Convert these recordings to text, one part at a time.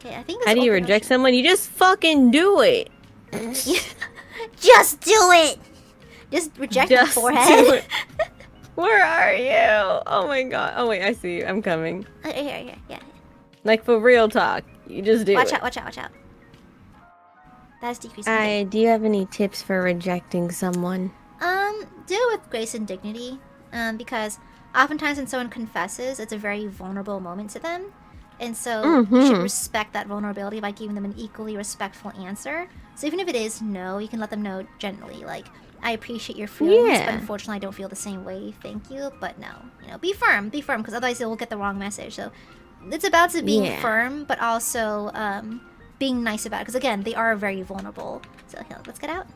Okay, I think this How do you open reject ocean- someone? You just fucking do it. Just do it! Just reject the Just forehead. do it. Where are you? Oh my god. Oh wait, I see you. I'm coming. Here, yeah. Like for real talk. You just do Watch it. out, watch out, watch out. That's decreasing. Do you have any tips for rejecting someone? Do it with grace and dignity. Because oftentimes when someone confesses, it's a very vulnerable moment to them. And so you should respect that vulnerability by giving them an equally respectful answer. So even if it is no, you can let them know gently, like, I appreciate your feelings, but unfortunately I don't feel the same way, thank you, but no. You know, be firm, because otherwise they will get the wrong message. So it's about being firm, but also being nice about it. Because again, they are very vulnerable. So here, let's get out.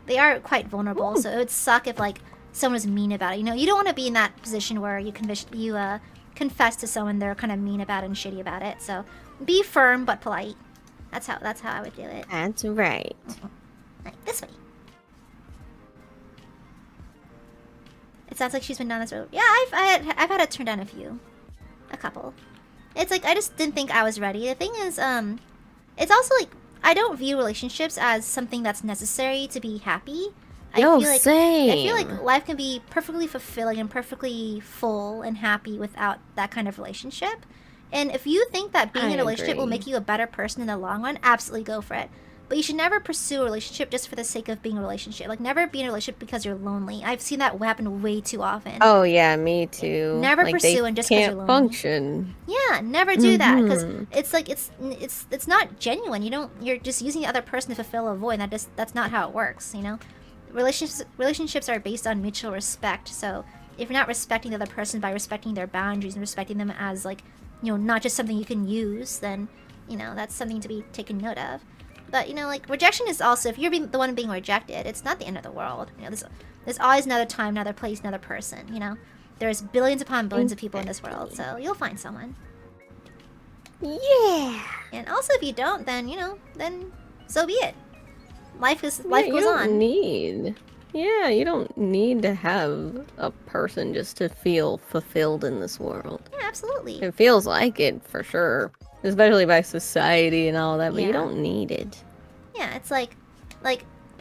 They are quite vulnerable, so it would suck if like someone was mean about it. You know, you don't want to be in that position where you confess to someone they're kind of mean about it and shitty about it. So be firm but polite. That's how I would do it. That's right. Like this way. It sounds like she's been down this road. Yeah, I've had to turn down a couple. It's like I just didn't think I was ready. The thing is, it's also like I don't view relationships as something that's necessary to be happy. I feel like life can be perfectly fulfilling and perfectly full and happy without that kind of relationship. And if you think that being in a relationship will make you a better person in the long run, absolutely go for it. But you should never pursue a relationship just for the sake of being a relationship. Like, never be in a relationship because you're lonely. I've seen that happen way too often. Oh, yeah, me too. Never like, pursue and just because you're lonely. lonely. Function. Yeah, never do that. Because it's like, it's not genuine. You're just using the other person to fulfill a void. And that's not how it works, you know? Relationships are based on mutual respect. So if you're not respecting the other person by respecting their boundaries and respecting them as, like, you know, not just something you can use, then, you know, that's something to be taken note of. But, you know, like, rejection is also, if you're the one being rejected, it's not the end of the world. You know, there's always another time, another place, another person, you know? There's billions upon billions of people in this world, so you'll find someone. Yeah! And also, if you don't, then, you know, then so be it. Life goes on. You don't need to have a person just to feel fulfilled in this world. Yeah, absolutely. It feels like it, for sure. Especially by society and all that, but you don't need it. Yeah, it's like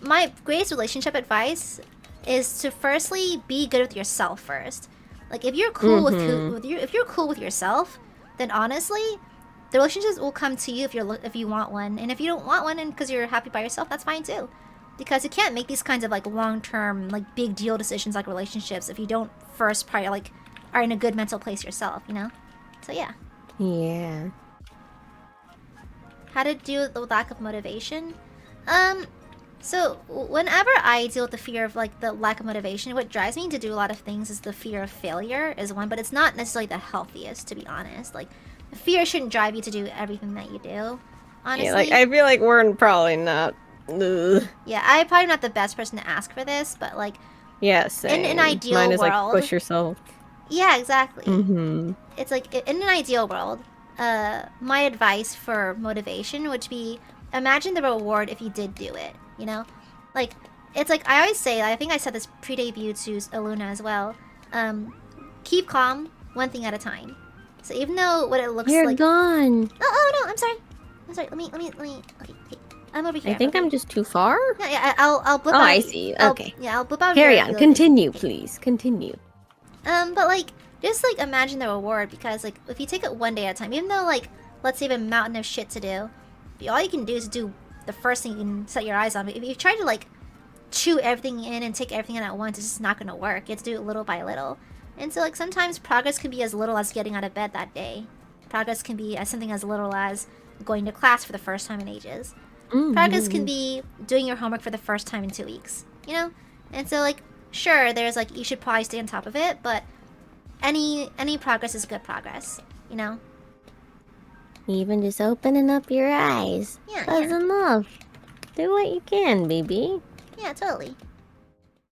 my greatest relationship advice is to firstly be good with yourself first. Like, if you're cool if you're cool with yourself, then honestly, the relationships will come to you if you want one. And if you don't want one, and because you're happy by yourself, that's fine too. Because you can't make these kinds of like long-term, like big deal decisions like relationships if you don't first are in a good mental place yourself, you know? So yeah. Yeah. How to deal with the lack of motivation? So whenever I deal with the fear of like the lack of motivation, what drives me to do a lot of things is the fear of failure is one, but it's not necessarily the healthiest, to be honest. Like, fear shouldn't drive you to do everything that you do, honestly. Yeah, like, I feel like we're probably not... Yeah, I'm probably not the best person to ask for this, but like... Yeah, same. In an ideal Mine is world... like, push yourself. Yeah, exactly. It's like, in an ideal world, my advice for motivation would be, imagine the reward if you did do it, you know? Like, it's like, I always say, I think I said this pre-debut to Aluna as well, keep calm, one thing at a time. So even though what it looks like... You're gone! Oh, no, I'm sorry. Let me... Okay, I'm over here. I think I'm just too far? Yeah, I'll blip out... Oh, I see. Okay. Yeah, I'll blip out... Carry on, continue, please, continue. But like, just like imagine the reward, because like, if you take it one day at a time, even though like, let's say you have a mountain of shit to do, all you can do is do the first thing you can set your eyes on. But if you try to like, chew everything in and take everything in at once, it's just not gonna work. You have to do it little by little. And so like, sometimes progress can be as little as getting out of bed that day. Progress can be something as little as going to class for the first time in ages. Progress can be doing your homework for the first time in 2 weeks, you know? And so like, sure, there's like, you should probably stay on top of it, but any progress is good progress, you know? Even just opening up your eyes. Yeah, That's enough. Do what you can, baby. Yeah, totally.